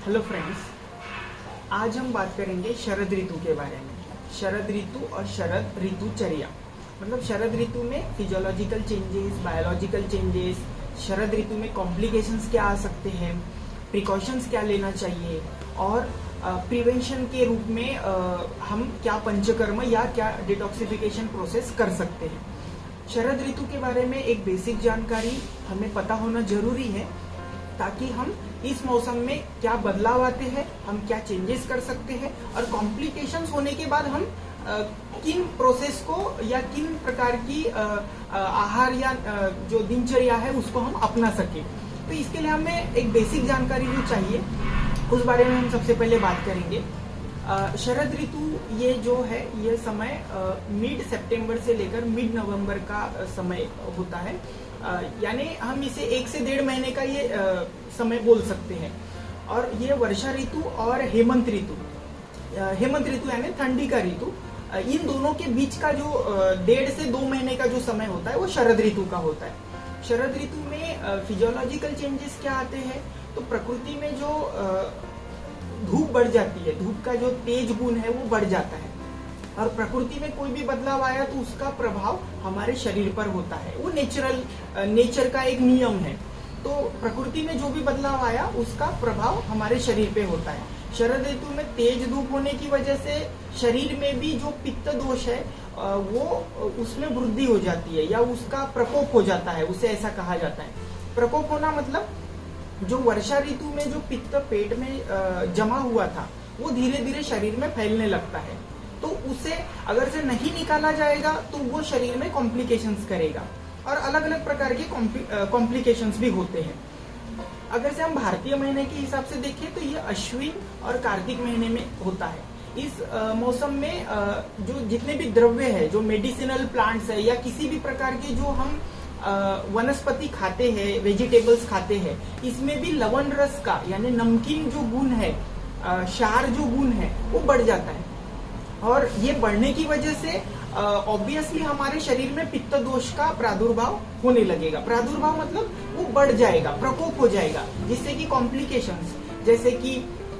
Hello friends, आज हम बात करेंगे शरद ऋतु के बारे में। शरद ऋतु और शरद ऋतुचर्या मतलब शरद ऋतु में फिजियोलॉजिकल चेंजेस, बायोलॉजिकल चेंजेस, शरद ऋतु में कॉम्प्लिकेशंस क्या आ सकते हैं, प्रिकॉशंस क्या लेना चाहिए और प्रिवेंशन के रूप में हम क्या पंचकर्म या क्या डिटॉक्सिफिकेशन प्रोसेस कर सकते हैं। शरद ऋतु के बारे में एक बेसिक जानकारी हमें पता होना जरूरी है ताकि हम इस मौसम में क्या बदलाव आते हैं, हम क्या चेंजेस कर सकते हैं और कॉम्प्लिकेशंस होने के बाद हम किन प्रोसेस को या किन प्रकार की आहार या जो दिनचर्या है उसको हम अपना सके। तो इसके लिए हमें एक बेसिक जानकारी जो चाहिए उस बारे में हम सबसे पहले बात करेंगे। शरद ऋतु ये जो है ये समय मिड सितंबर से लेकर मिड नवंबर का समय होता है, यानी हम इसे 1 से 1.5 महीने का ये समय बोल सकते हैं। और ये वर्षा ऋतु और हेमंत ऋतु यानी ठंडी का ऋतु, इन दोनों के बीच का जो 1.5 से 2 महीने का जो समय होता है वो शरद ऋतु का होता है। शरद ऋतु में फिजियोलॉजिकल चेंजेस क्या आते हैं, तो प्रकृति में जो धूप बढ़ जाती है, धूप का जो तेज गुण है वो बढ़ जाता है और प्रकृति में कोई भी बदलाव आया तो उसका प्रभाव हमारे शरीर पर होता है। वो नेचर का एक नियम है। तो प्रकृति में जो भी बदलाव आया उसका प्रभाव हमारे शरीर पे होता है। शरद ऋतु में तेज धूप होने की वजह से शरीर में भी जो पित्त दोष है वो उसमें वृद्धि हो जाती है या उसका प्रकोप हो जाता है, उसे ऐसा कहा जाता है। प्रकोप होना मतलब जो वर्षा ऋतु में जो पित्त पेट में जमा हुआ था वो धीरे धीरे शरीर में फैलने लगता है। तो उसे अगर से नहीं निकाला जाएगा तो वो शरीर में कॉम्प्लिकेशंस करेगा और अलग अलग प्रकार के कॉम्प्लिकेशंस भी होते हैं। अगर से हम भारतीय महीने के हिसाब से देखें तो ये अश्विन और कार्तिक महीने में होता है। इस मौसम में जो जितने भी द्रव्य है, जो मेडिसिनल प्लांट्स है या किसी भी प्रकार के जो हम वनस्पति खाते हैं, वेजिटेबल्स खाते हैं, इसमें भी लवण रस का यानी नमकीन जो गुण है, क्षार जो गुण है वो बढ़ जाता है और ये बढ़ने की वजह से ऑब्वियसली हमारे शरीर में पित्त दोष का प्रादुर्भाव होने लगेगा। प्रादुर्भाव मतलब वो बढ़ जाएगा, प्रकोप हो जाएगा, जिससे कि कॉम्प्लिकेशंस जैसे कि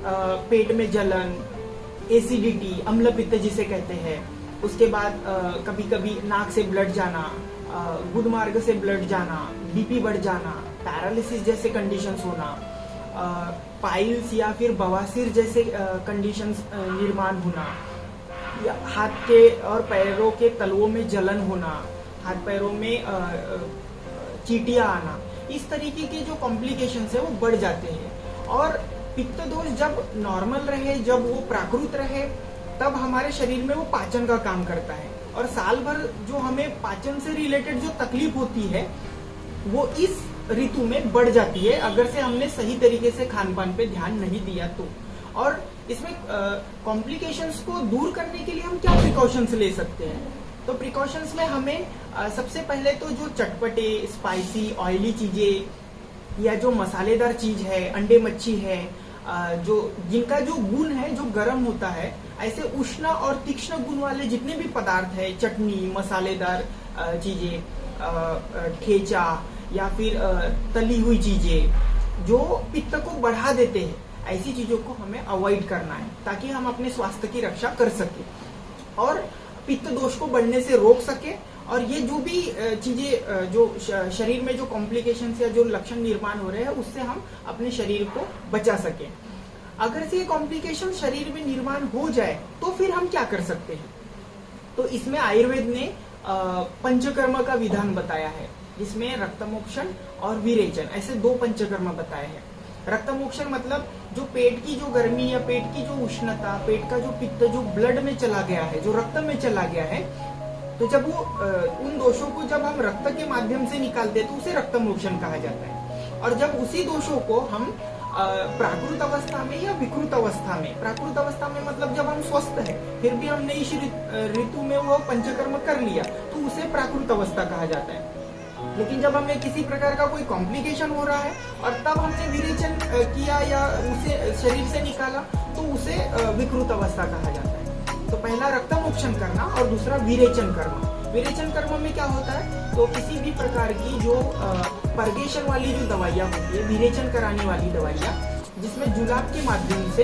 पेट में जलन, एसिडिटी, अम्ल पित्त जिसे कहते हैं, उसके बाद कभी कभी नाक से ब्लड जाना, गुदमार्ग से ब्लड जाना, बीपी बढ़ जाना, पैरालिसिस जैसे कंडीशंस होना, पाइल्स या फिर बवासीर जैसे कंडीशंस निर्माण होना, या हाथ के और पैरों के तलवों में जलन होना, हाथ पैरों में चींटियां आना, इस तरीके के जो कॉम्प्लिकेशंस है वो बढ़ जाते हैं। और पित्त दोष जब नॉर्मल रहे, जब वो प्राकृत रहे, तब हमारे शरीर में वो पाचन का काम करता है और साल भर जो हमें पाचन से रिलेटेड जो तकलीफ होती है वो इस ऋतु में बढ़ जाती है अगर से हमने सही तरीके से खान पान पे ध्यान नहीं दिया तो। और इसमें कॉम्प्लिकेशंस को दूर करने के लिए हम क्या प्रिकॉशंस ले सकते हैं, तो प्रिकॉशंस में हमें सबसे पहले तो जो चटपटे, स्पाइसी, ऑयली चीजें या जो मसालेदार चीज है, अंडे मच्छी है, जो जिनका जो गुण है जो गर्म होता है, ऐसे उष्ण और तीक्ष्ण गुण वाले जितने भी पदार्थ है, चटनी, मसालेदार चीजें, ठेचा या फिर तली हुई चीजें जो पित्त को बढ़ा देते हैं, ऐसी चीजों को हमें अवॉइड करना है ताकि हम अपने स्वास्थ्य की रक्षा कर सके और पित्त दोष को बढ़ने से रोक सके। और ये जो भी चीजें जो शरीर में जो कॉम्प्लिकेशंस या जो लक्षण निर्माण हो रहे हैं उससे हम अपने शरीर को बचा सके। अगर से ये कॉम्प्लिकेशन शरीर में निर्माण हो जाए तो फिर हम क्या कर सकते हैं, तो इसमें आयुर्वेद ने पंचकर्म का विधान बताया है, जिसमें रक्तमोक्षण और विरेचन ऐसे 2 पंचकर्म बताए हैं। रक्तमोक्षण मतलब जो पेट की जो गर्मी या पेट की जो उष्णता, पेट का जो पित्त जो ब्लड में चला गया है, जो रक्त में चला गया है, तो जब वो उन दोषों को जब हम रक्त के माध्यम से निकालते हैं तो उसे रक्तमोक्षण कहा जाता है। और जब उसी दोषों को हम प्राकृत अवस्था में या विकृत अवस्था में, प्राकृत अवस्था में मतलब जब हम स्वस्थ है फिर भी हमने इस ऋतु में वो पंचकर्म कर लिया तो उसे प्राकृत अवस्था कहा जाता है। लेकिन जब हमें किसी प्रकार का कोई कॉम्प्लिकेशन हो रहा है और तब हमने विरेचन किया या उसे शरीर से निकाला तो उसे विकृत अवस्था कहा जाता है। तो पहला रक्तमोक्षण करना और दूसरा विरेचन करना। विरेचन कर्म में क्या होता है, तो किसी भी प्रकार की जो पर्गेशन वाली जो दवाइयाँ होती है, विरेचन कराने वाली दवाइयाँ, जिसमें जुलाब के माध्यम से,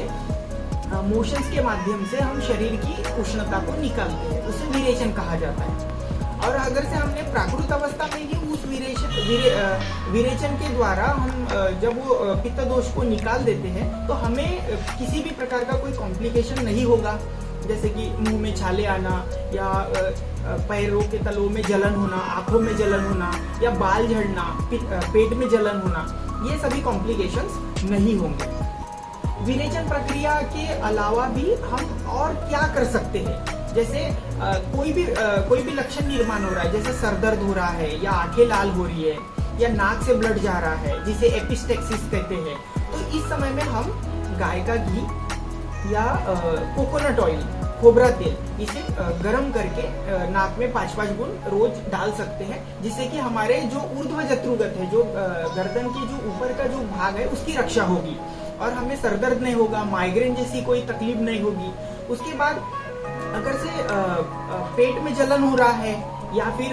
मोशंस के माध्यम से हम शरीर की उष्णता को निकालते हैं, उसे विरेचन कहा जाता है। और अगर से हमने प्राकृत अवस्था में ही उस विरेचन के द्वारा हम जब वो पित्त दोष को निकाल देते हैं तो हमें किसी भी प्रकार का कोई कॉम्प्लिकेशन नहीं होगा, जैसे कि मुंह में छाले आना या पैरों के तलों में जलन होना, आंखों में जलन होना या बाल झड़ना, पेट में जलन होना, ये सभी कॉम्प्लिकेशंस नहीं होंगे। विरेचन प्रक्रिया के अलावा भी हम और क्या कर सकते हैं, जैसे कोई भी लक्षण निर्माण हो रहा है, जैसे सर दर्द हो रहा है या आंखें लाल हो रही है या नाक से ब्लड जा रहा है, जिसे एपिस्टेक्सिस कहते हैं, तो इस समय में हम गाय का घी या कोकोनट ऑयल, खोबरा तेल, इसे गर्म करके नाक में 5-5 बूंद रोज डाल सकते हैं, जिससे कि हमारे जो ऊर्ध्व जत्रुगत है, जो गर्दन की जो ऊपर का जो भाग है, उसकी रक्षा होगी और हमें सरदर्द नहीं होगा, माइग्रेन जैसी कोई तकलीफ नहीं होगी। उसके बाद अगर से पेट में जलन हो रहा है या फिर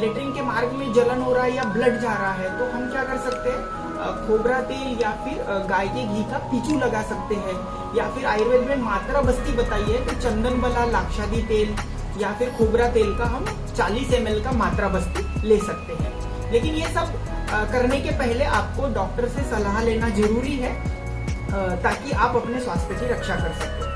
लेटरिन के मार्ग में जलन हो रहा है या ब्लड जा रहा है, तो हम क्या कर सकते हैं, खोबरा तेल या फिर गाय के घी का पीछू लगा सकते हैं, या फिर आयुर्वेद में मात्रा बस्ती बताई है तो चंदन बला, लाक्षादी तेल या फिर खोबरा तेल का हम 40 ml का मात्रा बस्ती ले सकते हैं। लेकिन ये सब करने के पहले आपको डॉक्टर से सलाह लेना जरूरी है, ताकि आप अपने स्वास्थ्य की रक्षा कर सकें।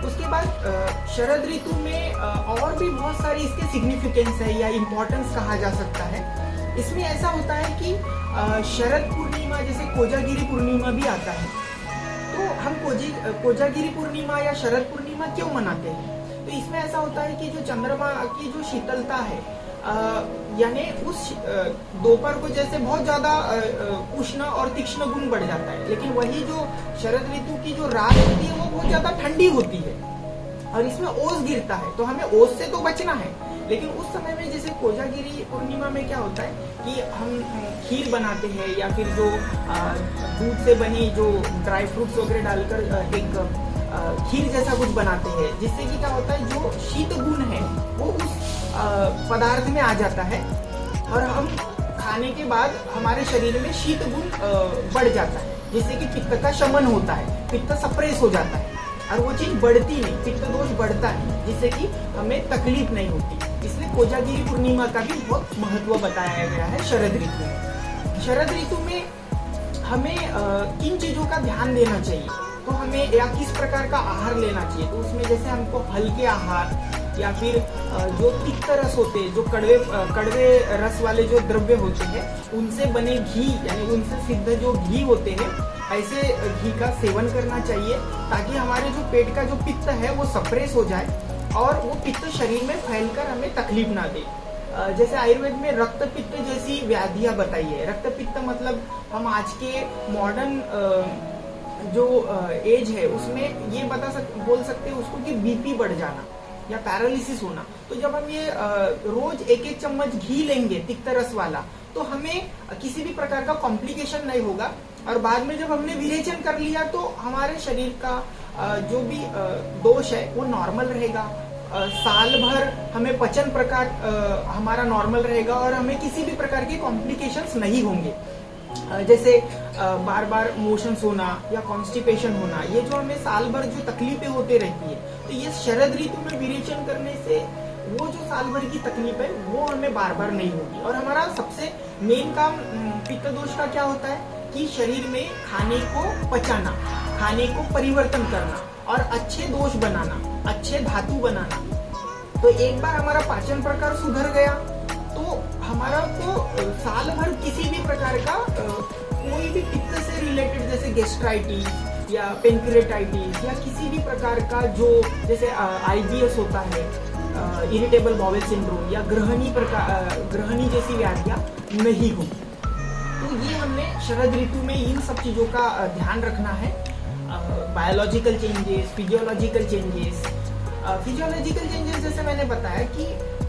उसके बाद शरद ऋतु में और भी बहुत सारी इसके सिग्निफिकेंस है या इम्पोर्टेंस कहा जा सकता है। इसमें ऐसा होता है कि शरद पूर्णिमा, जैसे कोजागिरी पूर्णिमा भी आता है, तो हम कोजागिरी पूर्णिमा या शरद पूर्णिमा क्यों मनाते हैं, तो इसमें ऐसा होता है कि जो चंद्रमा की जो शीतलता है, यानी उस दोपहर को जैसे बहुत ज्यादा उष्ण और तीक्ष्ण गुण बढ़ जाता है, लेकिन वही जो शरद ऋतु की जो रात होती है वो बहुत ज्यादा ठंडी होती है और इसमें ओस गिरता है, तो हमें ओस से तो बचना है। लेकिन उस समय में जैसे कोजागिरी पूर्णिमा में क्या होता है कि हम खीर बनाते हैं या फिर जो दूध से बनी जो ड्राई फ्रूट्स वगैरह डालकर एक खीर जैसा कुछ बनाते हैं, जिससे कि क्या होता है, जो शीत गुण है वो उस पदार्थ में आ जाता है और हम खाने के बाद हमारे शरीर में शीत गुण बढ़ जाता है, जिससे कि पित्त का शमन होता है, पित्त सप्रेस हो जाता है और वो चीज बढ़ती नहीं, पित्त दोष बढ़ता है, जिससे कि हमें तकलीफ नहीं होती। इसलिए कोजागिरी पूर्णिमा का भी बहुत महत्व बताया गया है शरद ऋतु में। शरद ऋतु में हमें किन चीजों का ध्यान देना चाहिए, तो हमें या किस प्रकार का आहार लेना चाहिए, तो उसमें जैसे हमको हल्के आहार या फिर जो तिक्त रस होते हैं, जो कड़वे रस वाले जो द्रव्य होते हैं, उनसे बने घी यानी उनसे सिद्ध जो घी होते हैं, ऐसे घी का सेवन करना चाहिए, ताकि हमारे जो पेट का जो पित्त है वो सप्रेस हो जाए और वो पित्त शरीर में फैलकर हमें तकलीफ ना दे। जैसे आयुर्वेद में रक्त पित्त जैसी व्याधियां बताई है। रक्त पित्त मतलब हम आज के मॉडर्न जो एज है उसमें ये बोल सकते हैं उसको कि बीपी बढ़ जाना या पैरालिसिस होना। तो जब हम ये रोज 1-1 चम्मच घी लेंगे तिक्त रस वाला, तो हमें किसी भी प्रकार का कॉम्प्लिकेशन नहीं होगा और बाद में जब हमने विरेचन कर लिया तो हमारे शरीर का जो भी दोष है वो नॉर्मल रहेगा। साल भर हमें पचन प्रकार हमारा नॉर्मल रहेगा और हमें किसी भी प्रकार के कॉम्प्लिकेशंस नहीं होंगे, जैसे बार बार मोशंस होना या कॉन्स्टिपेशन होना, ये जो हमें साल भर जो तकलीफें होते रहती है, तो ये शरद ऋतु में विरेचन करने से वो जो साल भर की तकलीफ है वो हमें बार बार नहीं होगी। और हमारा सबसे मेन काम पित्त दोष का क्या होता है कि शरीर में खाने को पचाना, खाने को परिवर्तन करना और अच्छे दोष बनाना, अच्छे धातु बनाना। तो एक बार हमारा पाचन प्रकार सुधर गया तो हमारा को साल भर किसी भी प्रकार का कोई भी पित्त से रिलेटेड जैसे गेस्ट्राइटिस या पेनक्रिएटाइटिस या किसी भी प्रकार का जो जैसे IBS होता है, इरिटेबल बाउल सिंड्रोम या ग्रहणी जैसी व्याधियां नहीं होगी। तो ये हमने शरद ऋतु में इन सब चीजों का ध्यान रखना है। बायोलॉजिकल चेंजेस, फिजियोलॉजिकल चेंजेस जैसे मैंने बताया कि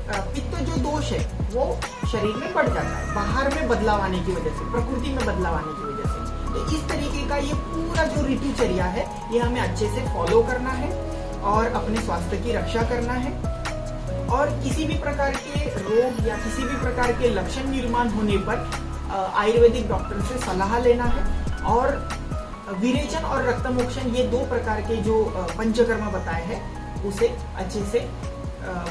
पित्त जो दोष है वो शरीर में बढ़ जाता है बाहर में बदलाव आने की वजह से, प्रकृति में बदलाव आने की वजह से। तो इस तरीके का ये पूरा जो ऋतुचर्या है ये हमें अच्छे से फॉलो करना है और अपने स्वास्थ्य की रक्षा करना है। और किसी भी प्रकार के रोग या किसी भी प्रकार के लक्षण निर्माण होने पर आयुर्वेदिक डॉक्टर से सलाह लेना है और विरेचन और रक्तमोक्षण ये 2 प्रकार के जो पंचकर्म बताए हैं उसे अच्छे से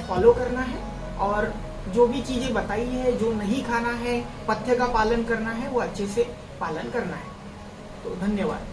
फॉलो करना है, और जो भी चीजें बताई है, जो नहीं खाना है, पथ्य का पालन करना है, वो अच्छे से पालन करना है। तो धन्यवाद।